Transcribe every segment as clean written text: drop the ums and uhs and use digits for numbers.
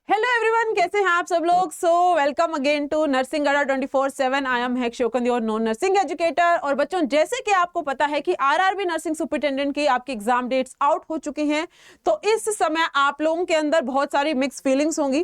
Hello everyone, कैसे हैं आप सब लोग। So welcome again to nursing Adda 24/7। I am हेक शोकन, योर नॉन नर्सिंग एजुकेटर। और बच्चों, जैसे कि आपको पता है कि आरआरबी नर्सिंग सुपरिटेंडेंट की आपकी एग्जाम डेट्स आउट हो चुकी हैं, तो इस समय आप लोगों के अंदर बहुत सारी मिक्स फीलिंग्स होंगी।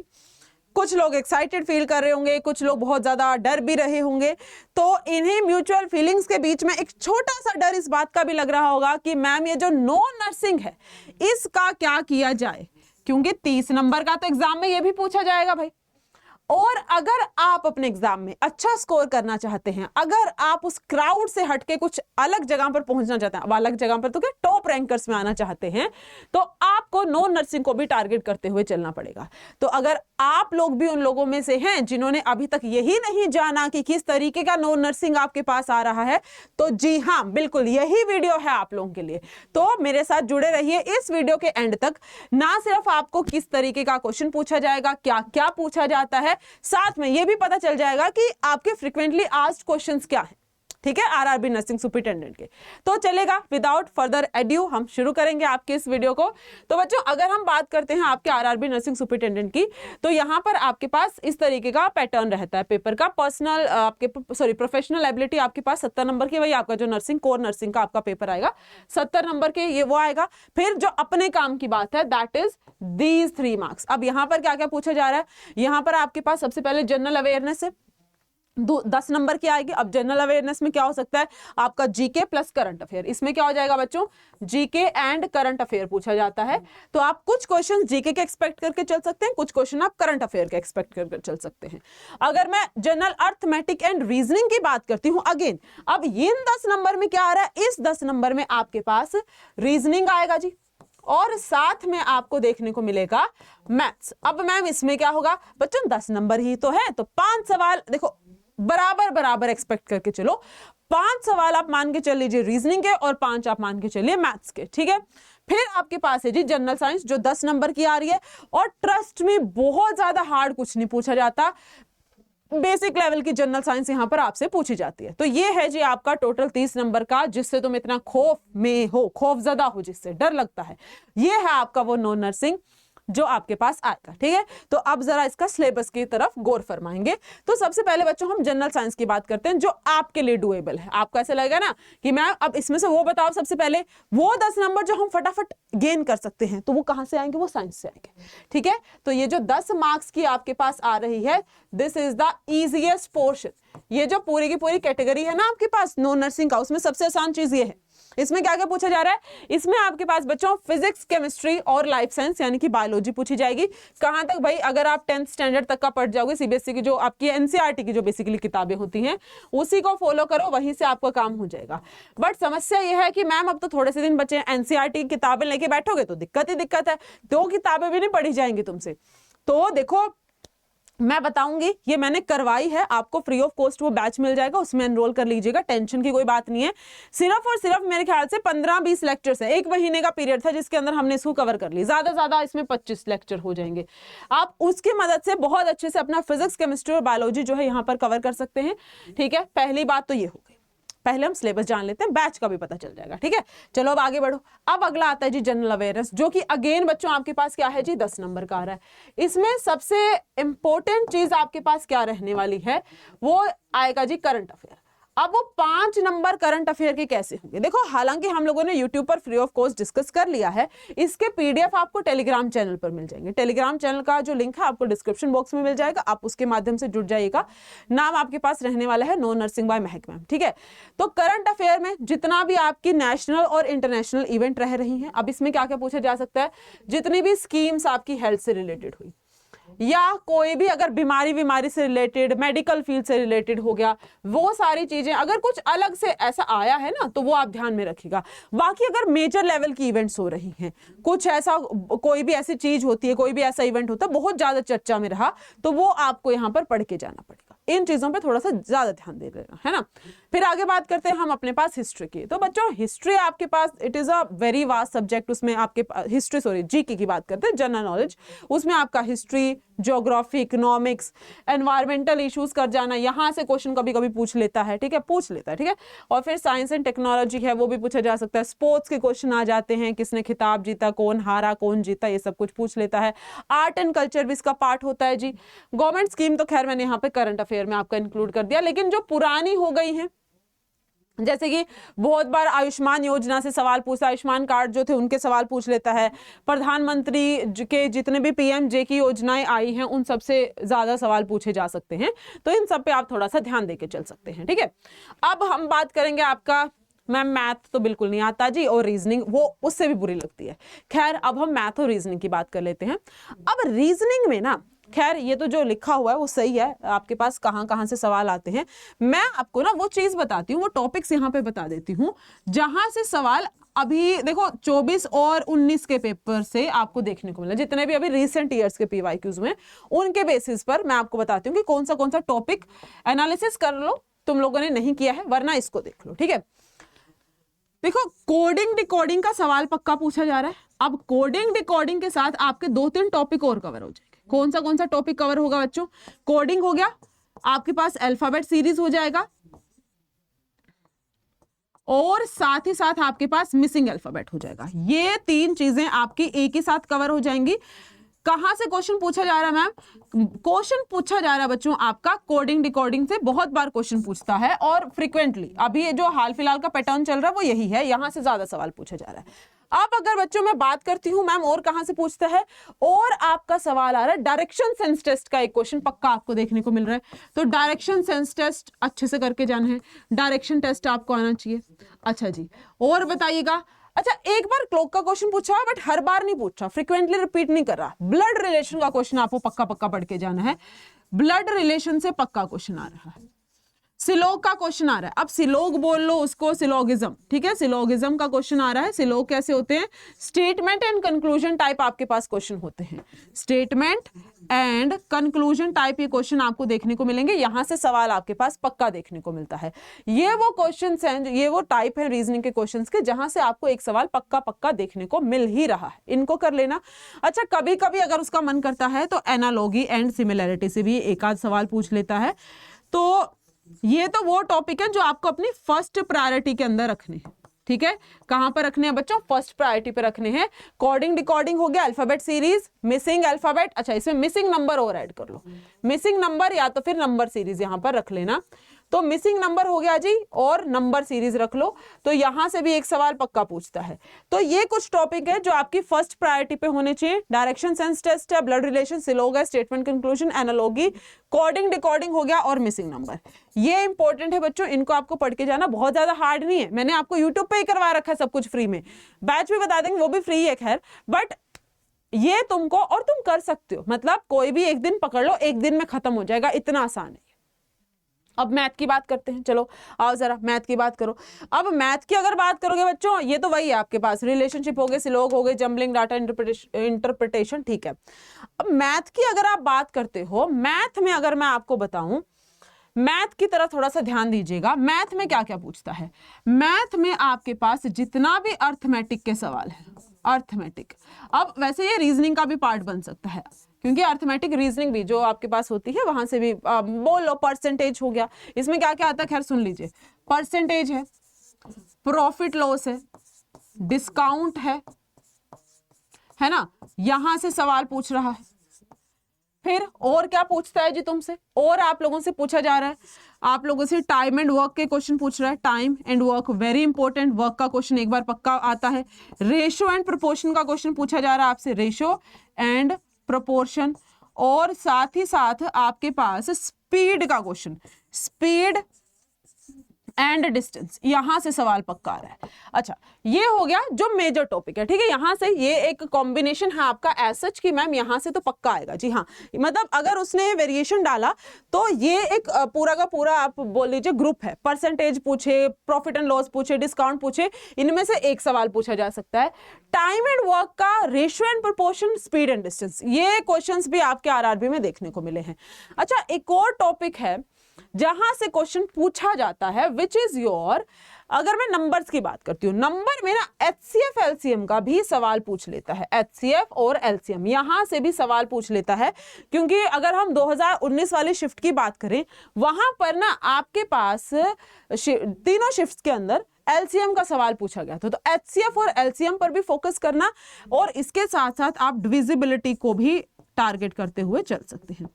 कुछ लोग एक्साइटेड फील कर रहे होंगे, कुछ लोग बहुत ज्यादा डर भी रहे होंगे। तो इन्हीं म्यूचुअल फीलिंग्स के बीच में एक छोटा सा डर इस बात का भी लग रहा होगा कि मैम ये जो नॉन नर्सिंग है इसका क्या किया जाए, क्योंकि 30 नंबर का तो एग्जाम में ये भी पूछा जाएगा भाई। और अगर आप अपने एग्जाम में अच्छा स्कोर करना चाहते हैं, अगर आप उस क्राउड से हटके कुछ अलग जगह पर पहुंचना चाहते हैं, अब अलग जगह पर तो क्या टॉप रैंकर्स में आना चाहते हैं, तो आपको नॉन नर्सिंग को भी टारगेट करते हुए चलना पड़ेगा। तो अगर आप लोग भी उन लोगों में से हैं जिन्होंने अभी तक यही नहीं जाना कि किस तरीके का नॉन नर्सिंग आपके पास आ रहा है, तो जी हाँ, बिल्कुल यही वीडियो है आप लोगों के लिए। तो मेरे साथ जुड़े रहिए इस वीडियो के एंड तक। ना सिर्फ आपको किस तरीके का क्वेश्चन पूछा जाएगा, क्या क्या पूछा जाता है, साथ में यह भी पता चल जाएगा कि आपके फ्रीक्वेंटली आस्क्ड क्वेश्चंस क्या हैं। ठीक है, आरआरबी नर्सिंग सुपरिटेंडेंट के। तो चलेगा, विदाउट फर्दर एड्यू हम शुरू करेंगे आपके इस वीडियो को। तो बच्चों, अगर हम बात करते हैं आपके आरआरबी नर्सिंग सुपरिटेंडेंट की, तो यहां पर आपके पास इस तरीके का पैटर्न रहता है पेपर का। पर्सनल आपके प्रोफेशनल एबिलिटी आपके पास 70 नंबर की, वही आपका जो नर्सिंग कोर नर्सिंग का आपका पेपर आएगा 70 नंबर के, ये वो आएगा। फिर जो अपने काम की बात है, दैट इज दीज 3 मार्क्स। अब यहां पर क्या क्या पूछा जा रहा है, यहां पर आपके पास सबसे पहले जनरल अवेयरनेस है, 10 नंबर की आएगी। अब जनरल अवेयरनेस में क्या हो सकता है, आपका जीके प्लस करंट अफेयर। इसमें क्या हो जाएगा बच्चों, जीके एंड करंट अफेयर पूछा जाता है। तो आप कुछ क्वेश्चन जीके के एक्सपेक्ट करके चल सकते हैं, कुछ क्वेश्चन आप करंट अफेयर के एक्सपेक्ट करके चल सकते हैं। अगर मैं जनरल अर्थमेटिक एंड रीजनिंग की बात करती हूं, अगेन अब इन 10 नंबर में क्या आ रहा है, इस 10 नंबर में आपके पास रीजनिंग आएगा जी, और साथ में आपको देखने को मिलेगा मैथ्स। अब मैम इसमें क्या होगा बच्चों, 10 नंबर ही तो है, तो 5 सवाल देखो बराबर बराबर एक्सपेक्ट करके चलो। 5 सवाल आप मान के चल लीजिए रीजनिंग के, और 5 आप मान के चलिए मैथ्स के। ठीक है, फिर आपके पास है जी जनरल साइंस, जो 10 नंबर की आ रही है। और ट्रस्ट में बहुत ज्यादा हार्ड कुछ नहीं पूछा जाता, बेसिक लेवल की जनरल साइंस यहां पर आपसे पूछी जाती है। तो ये है जी आपका टोटल 30 नंबर का, जिससे तुम इतना खौफ में हो, खौफजदा हो, जिससे डर लगता है। ये है आपका वो नॉन नर्सिंग जो आपके पास आएगा। ठीक है, तो अब जरा इसका सिलेबस की तरफ गौर फरमाएंगे। तो सबसे पहले बच्चों हम जनरल साइंस की बात करते हैं, जो आपके लिए डुएबल है। आपको ऐसे लगेगा ना कि मैं अब इसमें से वो बताओ, सबसे पहले वो 10 नंबर जो हम फटाफट गेन कर सकते हैं, तो वो कहां से आएंगे, वो साइंस से आएंगे। ठीक है, तो ये जो 10 मार्क्स की आपके पास आ रही है, this is the easiest portion. ये जो पूरी की पूरी कैटेगरी है ना आपके पास नॉन नर्सिंग का, उसमें सबसे आसान चीज ये है। इसमें क्या क्या पूछा जा रहा है, इसमें आपके पास बच्चों फिजिक्स, केमिस्ट्री और लाइफ साइंस यानी कि बायोलॉजी पूछी जाएगी। कहां तक भाई, अगर आप 10th स्टैंडर्ड तक का पढ़ जाओगे, सीबीएसई की जो आपकी एनसीईआरटी की जो बेसिकली किताबें होती हैं, उसी को फॉलो करो, वहीं से आपका काम हो जाएगा। बट समस्या यह है कि मैम अब तो थोड़े से दिन बचे हैं, एनसीईआरटी की किताबें लेके बैठोगे तो दिक्कत ही दिक्कत है, 2 किताबें भी नहीं पढ़ी जाएंगी तुमसे। तो देखो, मैं बताऊंगी, ये मैंने करवाई है, आपको फ्री ऑफ कॉस्ट वो बैच मिल जाएगा, उसमें एनरोल कर लीजिएगा, टेंशन की कोई बात नहीं है। सिर्फ और सिर्फ मेरे ख्याल से 15-20 लेक्चर्स है, 1 महीने का पीरियड था जिसके अंदर हमने इसको कवर कर लिया। ज्यादा इसमें 25 लेक्चर हो जाएंगे। आप उसकी मदद से बहुत अच्छे से अपना फिजिक्स, केमिस्ट्री और बायोलॉजी जो है यहाँ पर कवर कर सकते हैं। ठीक है, पहली बात तो ये हो गई। पहले हम सिलेबस जान लेते हैं, बैच का भी पता चल जाएगा। ठीक है, चलो अब आगे बढ़ो। अब अगला आता है जी जनरल अवेयरनेस, जो कि अगेन बच्चों आपके पास क्या है जी, 10 नंबर का आ रहा है। इसमें सबसे इंपॉर्टेंट चीज आपके पास क्या रहने वाली है, वो आएगा जी करंट अफेयर। अब वो 5 नंबर करंट अफेयर के कैसे होंगे, देखो हालांकि हम लोगों ने यूट्यूब पर फ्री ऑफ कॉस्ट डिस्कस कर लिया है, इसके पीडीएफ आपको टेलीग्राम चैनल पर मिल जाएंगे। टेलीग्राम चैनल का जो लिंक है आपको डिस्क्रिप्शन बॉक्स में मिल जाएगा, आप उसके माध्यम से जुड़ जाइएगा। नाम आपके पास रहने वाला है नॉन नर्सिंग बाय महक मैम। ठीक है, तो करंट अफेयर में जितना भी आपकी नेशनल और इंटरनेशनल इवेंट रह रही हैं, अब इसमें क्या क्या पूछा जा सकता है, जितनी भी स्कीम्स आपकी हेल्थ से रिलेटेड हुई, या कोई भी अगर बीमारी से रिलेटेड, मेडिकल फील्ड से रिलेटेड हो गया, वो सारी चीजें अगर कुछ अलग से ऐसा आया है ना, तो वो आप ध्यान में रखिएगा। बाकी अगर मेजर लेवल की इवेंट्स हो रही हैं, कुछ ऐसा कोई भी ऐसी चीज होती है, कोई भी ऐसा इवेंट होता है बहुत ज्यादा चर्चा में रहा, तो वो आपको यहाँ पर पढ़ के जाना पड़ेगा। इन चीजों पे थोड़ा सा ज्यादा ध्यान दे देना है ना। फिर आगे बात करते हैं हम अपने पास हिस्ट्री की। तो बच्चों हिस्ट्री आपके पास it is a very vast subject. उसमें आपके हिस्ट्री जीके की बात करते हैं, जनरल नॉलेज, उसमें आपका history, geography, economics, environmental issues कर जाना, यहाँ से क्वेश्चन कभी कभी पूछ लेता है, ठीक है, पूछ लेता है, ठीक है। और फिर साइंस एंड टेक्नोलॉजी है वो भी पूछा जा सकता है। स्पोर्ट्स के क्वेश्चन आ जाते हैं, किसने खिताब जीता, कौन हारा, कौन जीता, ये सब कुछ पूछ लेता है। आर्ट एंड कल्चर भी इसका पार्ट होता है जी। गवर्नमेंट स्कीम तो खैर मैंने यहाँ पे करंट अफेयर में आपका इंक्लूड कर दिया, लेकिन जो पुरानी हो गई है, जैसे कि बहुत बार आयुष्मान योजना से सवाल पूछा, आयुष्मान कार्ड जो थे उनके सवाल पूछ लेता है। प्रधानमंत्री के जितने भी पीएमजे की योजनाएं आई हैं उन सब से ज्यादा सवाल पूछे जा सकते हैं, तो इन सब पे आप थोड़ा सा ध्यान देके चल सकते हैं, ठीक है। अब हम बात करेंगे आपका, मैम मैथ तो बिल्कुल नहीं आता जी, और रीजनिंग वो उससे भी बुरी लगती है। खैर अब हम मैथ और रीजनिंग की बात कर लेते हैं। अब रीजनिंग में ना, खैर ये तो जो लिखा हुआ है वो सही है, आपके पास कहाँ कहाँ से सवाल आते हैं, मैं आपको ना वो चीज बताती हूँ, वो टॉपिक्स यहाँ पे बता देती हूँ जहां से सवाल अभी देखो 24 और 19 के पेपर से आपको देखने को मिला, जितने भी अभी रिसेंट ईयर्स के पीवाईक्यूज में, उनके बेसिस पर मैं आपको बताती हूँ कि कौन सा टॉपिक एनालिसिस कर लो, तुम लोगों ने नहीं किया है वरना इसको देख लो, ठीक है। देखो कोडिंग डिकोडिंग का सवाल पक्का पूछा जा रहा है। अब कोडिंग डिकोडिंग के साथ आपके 2-3 टॉपिक और कवर हो जाएंगे। कौन सा टॉपिक कवर होगा बच्चों? कोडिंग हो गया, आपके पास अल्फाबेट सीरीज हो जाएगा, और साथ ही साथ आपके पास मिसिंग अल्फाबेट हो जाएगा। ये 3 चीजें आपकी एक ही साथ कवर हो जाएंगी। कहां से क्वेश्चन पूछा जा रहा है मैम? क्वेश्चन पूछा जा रहा है बच्चों आपका कोडिंग डिकोडिंग से, बहुत बार क्वेश्चन पूछता है और फ्रीक्वेंटली, अभी ये जो हाल फिलहाल का पैटर्न चल रहा है वो यही है, यहां से ज्यादा सवाल पूछा जा रहा है। अब अगर बच्चों मैं बात करती हूं मैम और कहां से पूछता है, और आपका सवाल आ रहा है डायरेक्शन सेंस टेस्ट का एक क्वेश्चन पक्का आपको देखने को मिल रहा है, तो डायरेक्शन सेंस टेस्ट अच्छे से करके जाना है, डायरेक्शन टेस्ट आपको आना चाहिए। अच्छा जी, और बताइएगा, अच्छा एक बार क्लॉक का क्वेश्चन पूछा बट हर बार नहीं पूछा, फ्रीक्वेंटली रिपीट नहीं कर रहा। ब्लड रिलेशन का क्वेश्चन आपको पक्का पक्का पढ़ के जाना है, ब्लड रिलेशन से पक्का क्वेश्चन आ रहा है। सिलोग का क्वेश्चन आ रहा है, अब सिलोग बोल लो उसको, सिलोगिज्म, ठीक है, सिलोगिज्म का क्वेश्चन आ रहा है। सिलोग कैसे होते हैं? स्टेटमेंट एंड कंक्लूजन टाइप आपके पास क्वेश्चन होते हैं, स्टेटमेंट एंड कंक्लूजन टाइप ये क्वेश्चन आपको देखने को मिलेंगे, यहां से सवाल आपके पास पक्का देखने को मिलता है। ये वो क्वेश्चंस हैं, ये वो टाइप है रीजनिंग के क्वेश्चंस के जहां से आपको एक सवाल पक्का पक्का देखने को मिल ही रहा है, इनको कर लेना। अच्छा कभी कभी अगर उसका मन करता है तो एनालॉगी एंड सिमिलैरिटी से भी एक आध सवाल पूछ लेता है। तो ये तो वो टॉपिक है जो आपको अपनी फर्स्ट प्रायोरिटी के अंदर रखने हैं, ठीक है। कहां पर रखने हैं बच्चों? फर्स्ट प्रायोरिटी पे रखने हैं। कोडिंग डिकोडिंग हो गया, अल्फाबेट सीरीज, मिसिंग अल्फाबेट, अच्छा इसमें मिसिंग नंबर और ऐड कर लो, मिसिंग नंबर या तो फिर नंबर सीरीज यहां पर रख लेना। तो मिसिंग नंबर हो गया जी, और नंबर सीरीज रख लो, तो यहां से भी एक सवाल पक्का पूछता है। तो ये कुछ टॉपिक है जो आपकी फर्स्ट प्रायोरिटी पे होने चाहिए। डायरेक्शन सेंस टेस्ट है, ब्लड रिलेशन, सिलोग है, statement conclusion, analogy, coding decoding हो गया, और मिसिंग नंबर। ये इंपॉर्टेंट है बच्चों, इनको आपको पढ़ के जाना, बहुत ज्यादा हार्ड नहीं है। मैंने आपको यूट्यूब पे ही करवा रखा है सब कुछ फ्री में, बैच भी बता देंगे वो भी फ्री है खैर, बट ये तुमको, और तुम कर सकते हो, मतलब कोई भी एक दिन पकड़ लो, एक दिन में खत्म हो जाएगा, इतना आसान है। अब मैथ की बात करते हैं, चलो आओ जरा मैथ की बात करो। अब मैथ की अगर बात करोगे बच्चों, ये तो वही है आपके पास, रिलेशनशिप हो गए, सिलोग हो गए, जंबलिंग डाटा इंटरप्रिटेशन, ठीक है। अब मैथ की अगर आप बात करते हो, मैथ में अगर मैं आपको बताऊं, मैथ की तरह थोड़ा सा ध्यान दीजिएगा। मैथ में क्या क्या पूछता है? मैथ में आपके पास जितना भी अर्थमेटिक के सवाल है, अर्थमेटिक, अब वैसे ये रीजनिंग का भी पार्ट बन सकता है, क्योंकि अर्थमेटिक रीजनिंग भी जो आपके पास होती है वहां से भी बोल लो। परसेंटेज हो गया, इसमें क्या क्या आता है खैर सुन लीजिए, परसेंटेज है, प्रॉफिट लॉस है, डिस्काउंट है ना, यहां से सवाल पूछ रहा है। फिर और क्या पूछता है जी तुमसे, और आप लोगों से पूछा जा रहा है, आप लोगों से टाइम एंड वर्क के क्वेश्चन पूछ रहा है, time and work very important, work का क्वेश्चन एक बार पक्का आता है। रेशो एंड प्रोपोर्शन का क्वेश्चन पूछा जा रहा है आपसे, रेशो एंड प्रोपोर्शन, और साथ ही साथ आपके पास स्पीड का क्वेश्चन, स्पीड एंड डिस्टेंस, यहां से सवाल पक्का आ रहा है। अच्छा ये हो गया जो मेजर टॉपिक है, ठीक है। यहां से ये एक कॉम्बिनेशन है आपका एज सच कि मैम यहां से तो पक्का आएगा जी, हाँ, मतलब अगर उसने वेरिएशन डाला तो ये एक पूरा का पूरा आप बोल लीजिए ग्रुप है। परसेंटेज पूछे, प्रॉफिट एंड लॉस पूछे, डिस्काउंट पूछे, इनमें से एक सवाल पूछा जा सकता है। टाइम एंड वर्क का, ratio and proportion, speed and distance, ये क्वेश्चंस भी आपके आरआरबी में देखने को मिले हैं। अच्छा एक और टॉपिक है जहां से क्वेश्चन पूछा जाता है, विच इज योर अगर मैं नंबर्स की बात करती हूँ, नंबर में ना HCF LCM का भी सवाल पूछ लेता है, HCF और LCM यहां से भी सवाल पूछ लेता है, क्योंकि अगर हम 2019 वाली शिफ्ट की बात करें वहां पर ना आपके पास तीनों शिफ्ट्स के अंदर LCM का सवाल पूछा गया था। तो HCF और LCM पर भी फोकस करना और इसके साथ साथ आप डिविजिबिलिटी को भी टारगेट करते हुए चल सकते हैं।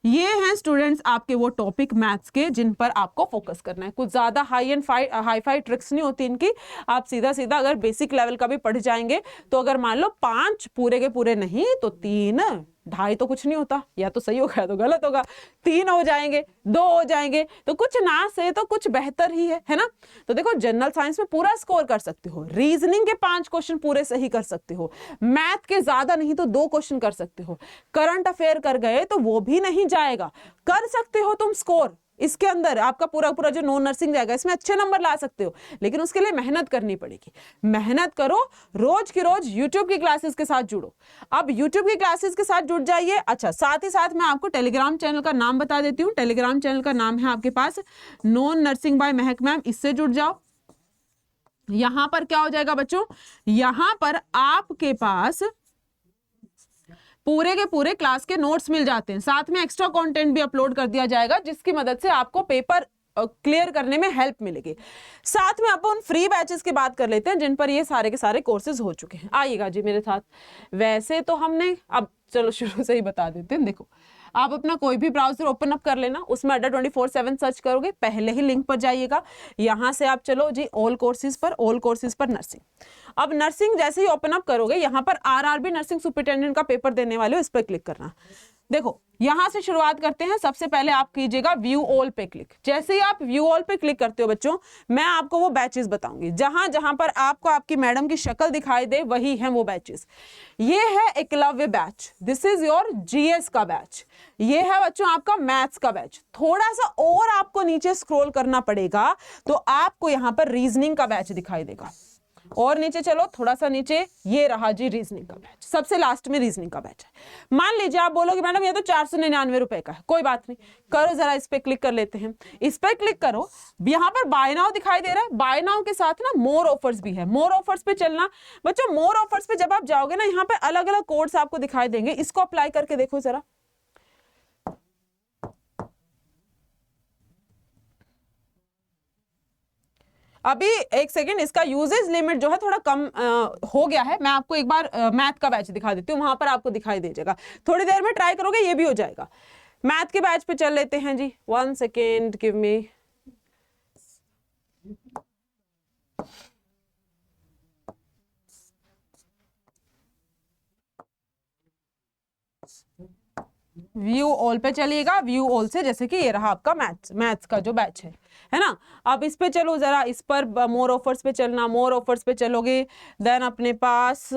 ये हैं स्टूडेंट्स आपके वो टॉपिक मैथ्स के जिन पर आपको फोकस करना है। कुछ ज्यादा हाई फाई ट्रिक्स नहीं होती इनकी, आप सीधा सीधा अगर बेसिक लेवल का भी पढ़ जाएंगे तो अगर मान लो 5 पूरे के पूरे नहीं तो 3, 2.5 तो कुछ नहीं होता, या तो सही होगा या तो गलत होगा, 3 हो जाएंगे, 2 हो जाएंगे, तो कुछ ना से तो कुछ बेहतर ही है ना। तो देखो जनरल साइंस में पूरा स्कोर कर सकते हो, रीजनिंग के 5 क्वेश्चन पूरे सही कर सकते हो, मैथ के ज्यादा नहीं तो 2 क्वेश्चन कर सकते हो, करंट अफेयर कर गए तो वो भी नहीं जाएगा, कर सकते हो तुम स्कोर। इसके अंदर आपका पूरा पूरा जो नॉन नर्सिंग जाएगा इसमें अच्छे नंबर ला सकते हो, लेकिन उसके लिए मेहनत करनी पड़ेगी। मेहनत करो, रोज की रोज यूट्यूब की क्लासेस के साथ जुड़ो। अब यूट्यूब की क्लासेस के साथ जुड़ जाइए। अच्छा, साथ ही साथ मैं आपको टेलीग्राम चैनल का नाम बता देती हूँ। टेलीग्राम चैनल का नाम है आपके पास नॉन नर्सिंग बाय महक मैम, इससे जुड़ जाओ। यहां पर क्या हो जाएगा बच्चों, यहां पर आपके पास पूरे के पूरे क्लास के नोट्स मिल जाते हैं, साथ में एक्स्ट्रा कंटेंट भी अपलोड कर दिया जाएगा जिसकी मदद से आपको पेपर क्लियर करने में हेल्प मिलेगी। साथ में अपन फ्री बैचेस की बात कर लेते हैं जिन पर ये सारे के सारे कोर्सेज हो चुके हैं। आइएगा जी मेरे साथ। वैसे तो हमने, अब चलो शुरू से ही बता देते हैं। देखो, आप अपना कोई भी ब्राउजर ओपन अप कर लेना, उसमें अड्डा 24/7 सर्च करोगे, पहले ही लिंक पर जाइएगा, यहां से आप चलो जी ऑल कोर्सेज पर नर्सिंग। अब नर्सिंग जैसे ही ओपन अप करोगे, यहां पर RRB नर्सिंग सुपरिटेंडेंट का पेपर देने वाले हो, इस पर क्लिक करना। देखो यहां से शुरुआत करते हैं। सबसे पहले आप कीजिएगा व्यू ऑल पे क्लिक। जैसे ही आप व्यू ऑल पे क्लिक करते हो बच्चों, मैं आपको वो बैचेस बताऊंगी, जहां जहां पर आपको आपकी मैडम की शक्ल दिखाई दे वही है वो बैचेस। ये है Eklavya batch, this is your GS का बैच। ये है बच्चों आपका मैथ्स का बैच। थोड़ा सा और आपको नीचे स्क्रॉल करना पड़ेगा तो आपको यहां पर रीजनिंग का बैच दिखाई देगा। और नीचे चलो थोड़ा सा नीचे, ये रहा जी रीजनिंग का बैच, सबसे लास्ट में रीजनिंग का बैच है। मान लीजिए आप बोलोगे मैडम ये तो 499 रुपए का है, कोई बात नहीं, करो जरा इस पे क्लिक कर लेते हैं। इस पे क्लिक करो, यहां पर बाय नाउ दिखाई दे रहा है, बाय नाउ के साथ ना मोर ऑफर्स भी है, मोर ऑफर्स पे चलना। बच्चों मोर ऑफर्स पे जब आप जाओगे ना, यहाँ पे अलग अलग कोड्स आपको दिखाई देंगे, इसको अप्लाई करके देखो जरा। अभी एक सेकेंड, इसका यूजेज लिमिट जो है थोड़ा कम हो गया है। मैं आपको एक बार मैथ का बैच दिखा देती हूँ, वहां पर आपको दिखाई दे जाएगा। थोड़ी देर में ट्राई करोगे ये भी हो जाएगा। मैथ के बैच पे चल लेते हैं जी। 1 second give me. View all पे चलिएगा। व्यू ऑल से जैसे कि ये रहा आपका मैथ्स का जो बैच है ना। अब इस पे चलो जरा, इस पर मोर ऑफर्स पे चलना। मोर ऑफर्स पे चलोगे, देन अपने पास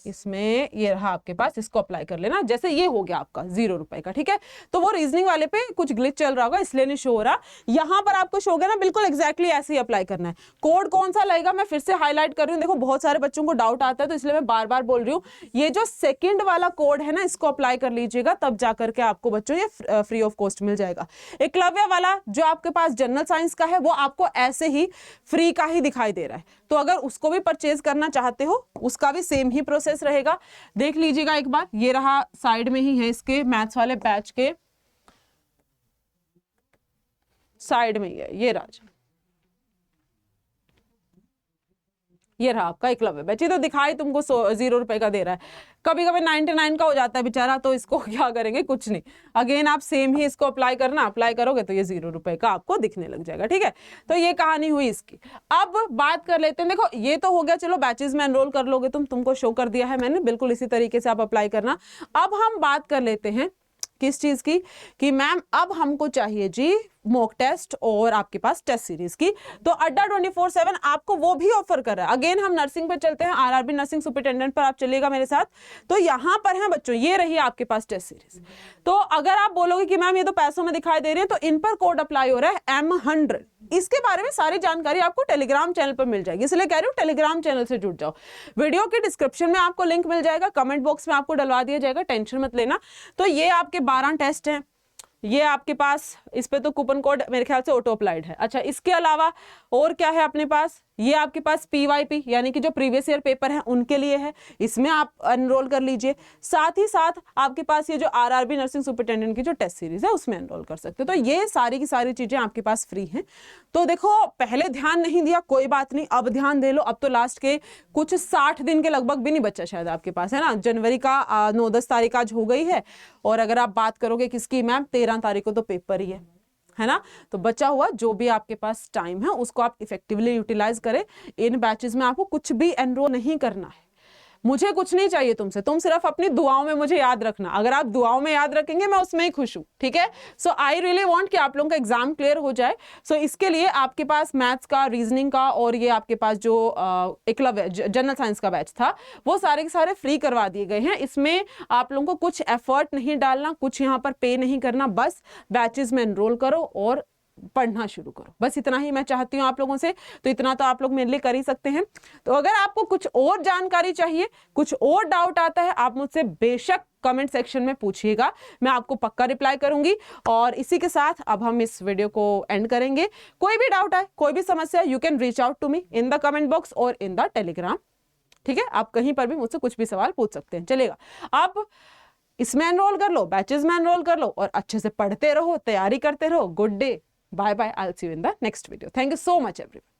इसमें ये रहा आपके पास, इसको अप्लाई कर लेना। जैसे ये हो गया आपका 0 रुपए का, ठीक है। तो वो रीजनिंग वाले पे कुछ ग्लिच चल रहा होगा इसलिए नहीं शो हो रहा। यहाँ पर आपको शो होगा ना, बिल्कुल एग्जैक्टली ऐसे ही अप्लाई करना है। कोड कौन सा लगेगा मैं फिर से हाईलाइट कर रही हूँ। देखो बहुत सारे बच्चों को डाउट आता है तो इसलिए मैं बार बार बोल रही हूँ, ये जो सेकंड वाला कोड है ना, इसको अप्लाई कर लीजिएगा, तब जाकर के आपको बच्चों ये फ्री ऑफ कॉस्ट मिल जाएगा। एकलव्य वाला जो आपके पास जनरल साइंस का है वो आपको ऐसे ही फ्री का ही दिखाई दे रहा है, तो अगर उसको भी परचेज करना चाहते हो उसका भी सेम ही प्रोसेस रहेगा। देख लीजिएगा एक बार, ये रहा साइड में ही है, इसके मैथ्स वाले बैच के साइड में ही है, ये राजा, ये रहा आपका एकलव्य बैच। ये तो दिखाई तुमको 0 रुपए का दे रहा है, कभी कभी 99 का हो जाता है बेचारा, तो इसको क्या करेंगे, कुछ नहीं। अगेन आप सेम ही इसको अप्लाई करना, अप्लाई करोगे तो ये 0 रुपए का आपको दिखने लग जाएगा, ठीक है। तो ये कहानी हुई इसकी। अब बात कर लेते हैं, देखो ये तो हो गया, चलो बैचेस में एनरोल कर लोगे तुमको शो कर दिया है मैंने, बिल्कुल इसी तरीके से आप अप्लाई करना। अब हम बात कर लेते हैं किस चीज की, कि मैम अब हमको चाहिए जी मॉक टेस्ट और आपके पास टेस्ट सीरीज की। तो अड्डा 24/7 आपको वो भी ऑफर कर रहा है। अगेन हम नर्सिंग पर चलते हैं, RRB नर्सिंग सुपरिटेंडेंट पर आप चलिएगा मेरे साथ। तो यहाँ पर है बच्चों, ये रही आपके पास टेस्ट सीरीज। तो अगर आप बोलोगे कि मैम ये तो पैसों में दिखाई दे रही है, तो इन पर कोड अप्लाई हो रहा है M100। इसके बारे में सारी जानकारी आपको टेलीग्राम चैनल पर मिल जाएगी, इसलिए कह रही हूँ टेलीग्राम चैनल से जुड़ जाओ। वीडियो के डिस्क्रिप्शन में आपको लिंक मिल जाएगा, कमेंट बॉक्स में आपको डलवा दिया जाएगा, टेंशन मत लेना। तो ये आपके 12 टेस्ट हैं, ये आपके पास इस पे तो कूपन कोड मेरे ख्याल से ऑटो अप्लाइड है। अच्छा, इसके अलावा और क्या है अपने पास, ये आपके पास PYP यानी कि जो प्रीवियस ईयर पेपर है उनके लिए है, इसमें आप एनरोल कर लीजिए। साथ ही साथ आपके पास ये जो RRB नर्सिंग सुपरिटेंडेंट की जो टेस्ट सीरीज है उसमें एनरोल कर सकते हो। तो ये सारी की सारी चीजें आपके पास फ्री हैं। तो देखो, पहले ध्यान नहीं दिया कोई बात नहीं, अब ध्यान दे लो। अब तो लास्ट के कुछ 60 दिन के लगभग भी नहीं बचा शायद आपके पास, है ना। जनवरी का 9-10 तारीख आज हो गई है, और अगर आप बात करोगे किसकी मैम, 13 तारीख को तो पेपर ही है ना। तो बचा हुआ जो भी आपके पास टाइम है उसको आप इफेक्टिवली यूटिलाइज करें। इन बैचेस में आपको कुछ भी एनरोल नहीं करना है, मुझे कुछ नहीं चाहिए तुमसे, तुम सिर्फ अपनी दुआओं में मुझे याद रखना। अगर आप दुआओं में याद रखेंगे मैं उसमें ही खुश हूं, ठीक है। सो आई रियली वांट कि आप लोगों का एग्जाम क्लियर हो जाए। सो इसके लिए आपके पास मैथ्स का, रीजनिंग का, और ये आपके पास जो एकलव्य जनरल साइंस का बैच था वो सारे के सारे फ्री करवा दिए गए हैं। इसमें आप लोगों को कुछ एफर्ट नहीं डालना, कुछ यहाँ पर पे नहीं करना, बस बैचेस में एनरोल करो और पढ़ना शुरू करो। बस इतना ही मैं चाहती हूँ आप लोगों से। तो इतना तो आप लोग मेरे लिए कर ही सकते हैं। तो अगर आपको कुछ और जानकारी चाहिए, कुछ और डाउट आता है, आप मुझसे बेशक कमेंट सेक्शन में पूछिएगा, मैं आपको पक्का रिप्लाई करूंगी। और इसी के साथ अब हम इस वीडियो को एंड करेंगे। कोई भी डाउट है, कोई भी समस्या, you can reach out to me in the comment box और इन द टेलीग्राम, ठीक है। आप कहीं पर भी मुझसे कुछ भी सवाल पूछ सकते हैं, चलेगा। आप इसमें एनरोल कर लो, बैचेस में एनरोल कर लो, और अच्छे से पढ़ते रहो, तैयारी करते रहो। Good day, bye bye, I'll see you in the next video. Thank you so much everyone.